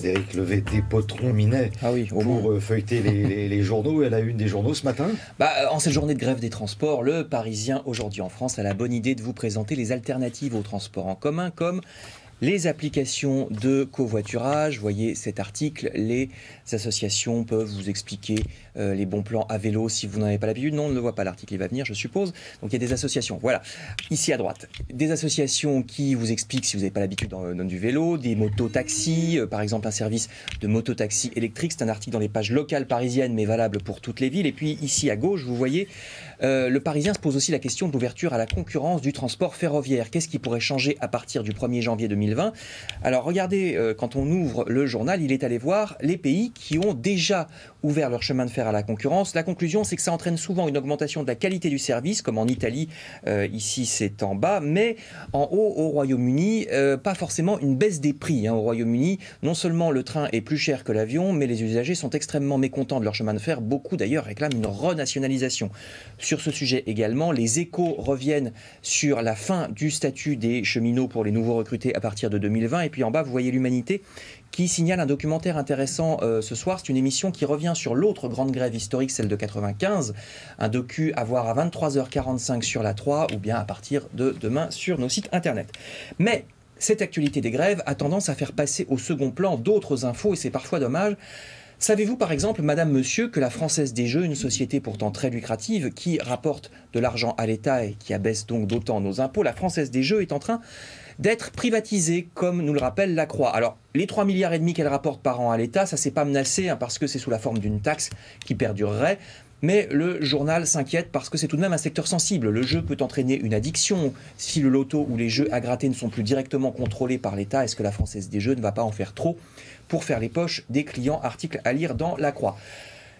Frédéric Levet des Potrons Minet pour feuilleter les journaux et la une des journaux ce matin. En cette journée de grève des transports, le Parisien aujourd'hui en France a la bonne idée de vous présenter les alternatives aux transports en commun comme les applications de covoiturage. Vous voyez cet article, les associations peuvent vous expliquer les bons plans à vélo si vous n'en avez pas l'habitude. Non, on ne le voit pas, l'article il va venir, je suppose. Donc il y a des associations, voilà, ici à droite. Des associations qui vous expliquent, si vous n'avez pas l'habitude du vélo, des mototaxis, par exemple un service de mototaxi électrique. C'est un article dans les pages locales parisiennes, mais valable pour toutes les villes. Et puis ici à gauche, vous voyez, le Parisien se pose aussi la question de l'ouverture à la concurrence du transport ferroviaire. Qu'est-ce qui pourrait changer à partir du 1er janvier 2020 ? Alors regardez, quand on ouvre le journal, il est allé voir les pays qui ont déjà ouvert leur chemin de fer à la concurrence. La conclusion, c'est que ça entraîne souvent une augmentation de la qualité du service, comme en Italie, ici c'est en bas, mais en haut au Royaume-Uni, pas forcément une baisse des prix. Au Royaume-Uni, non seulement le train est plus cher que l'avion, mais les usagers sont extrêmement mécontents de leur chemin de fer. Beaucoup d'ailleurs réclament une renationalisation. Sur ce sujet également, les Échos reviennent sur la fin du statut des cheminots pour les nouveaux recrutés à partir de 2020. Et puis en bas, vous voyez l'Humanité qui signale un documentaire intéressant ce soir. C'est une émission qui revient sur l'autre grande grève historique, celle de 95. Un docu à voir à 23h45 sur la 3 ou bien à partir de demain sur nos sites internet. Mais cette actualité des grèves a tendance à faire passer au second plan d'autres infos et c'est parfois dommage. Savez-vous par exemple, madame, monsieur, que la Française des Jeux, une société pourtant très lucrative qui rapporte de l'argent à l'État et qui abaisse donc d'autant nos impôts, la Française des Jeux est en train d'être privatisée, comme nous le rappelle la Croix. Alors, les 3,5 milliards qu'elle rapporte par an à l'État, ça c'est pas menacé, parce que c'est sous la forme d'une taxe qui perdurerait. Mais le journal s'inquiète parce que c'est tout de même un secteur sensible. Le jeu peut entraîner une addiction. Si le loto ou les jeux à gratter ne sont plus directement contrôlés par l'État, est-ce que la Française des Jeux ne va pas en faire trop pour faire les poches des clients? Article à lire dans la Croix.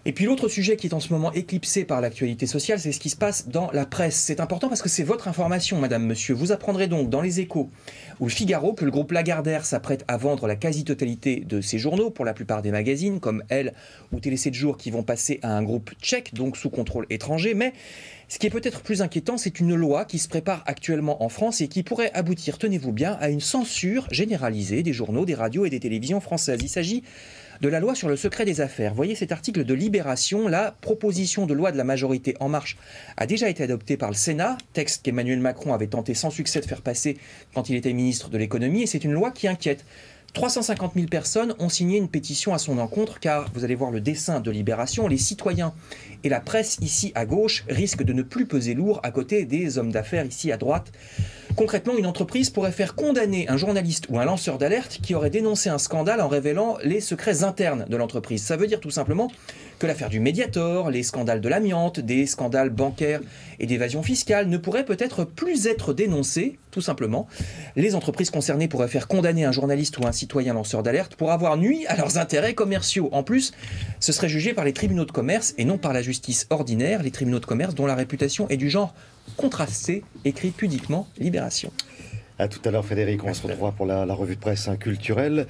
Et puis l'autre sujet qui est en ce moment éclipsé par l'actualité sociale, c'est ce qui se passe dans la presse. C'est important parce que c'est votre information, madame, monsieur. Vous apprendrez donc dans les Échos ou le Figaro que le groupe Lagardère s'apprête à vendre la quasi-totalité de ses journaux, pour la plupart des magazines, comme Elle ou Télé 7 jours, qui vont passer à un groupe tchèque, donc sous contrôle étranger. Mais ce qui est peut-être plus inquiétant, c'est une loi qui se prépare actuellement en France et qui pourrait aboutir, tenez-vous bien, à une censure généralisée des journaux, des radios et des télévisions françaises. Il s'agit de la loi sur le secret des affaires. Voyez cet article de Libération. La proposition de loi de la majorité En Marche a déjà été adoptée par le Sénat, texte qu'Emmanuel Macron avait tenté sans succès de faire passer quand il était ministre de l'économie, et c'est une loi qui inquiète. 350 000 personnes ont signé une pétition à son encontre, car vous allez voir le dessin de Libération, les citoyens et la presse ici à gauche risquent de ne plus peser lourd à côté des hommes d'affaires ici à droite. Concrètement, une entreprise pourrait faire condamner un journaliste ou un lanceur d'alerte qui aurait dénoncé un scandale en révélant les secrets internes de l'entreprise. Ça veut dire tout simplement que l'affaire du Mediator, les scandales de l'amiante, des scandales bancaires et d'évasion fiscale ne pourraient peut-être plus être dénoncés, tout simplement. Les entreprises concernées pourraient faire condamner un journaliste ou un citoyen lanceur d'alerte pour avoir nui à leurs intérêts commerciaux. En plus, ce serait jugé par les tribunaux de commerce et non par la justice ordinaire, les tribunaux de commerce dont la réputation est du genre contrasté, écrit pudiquement Libération. À tout à l'heure, Frédéric. On se retrouvera pour la revue de presse culturelle.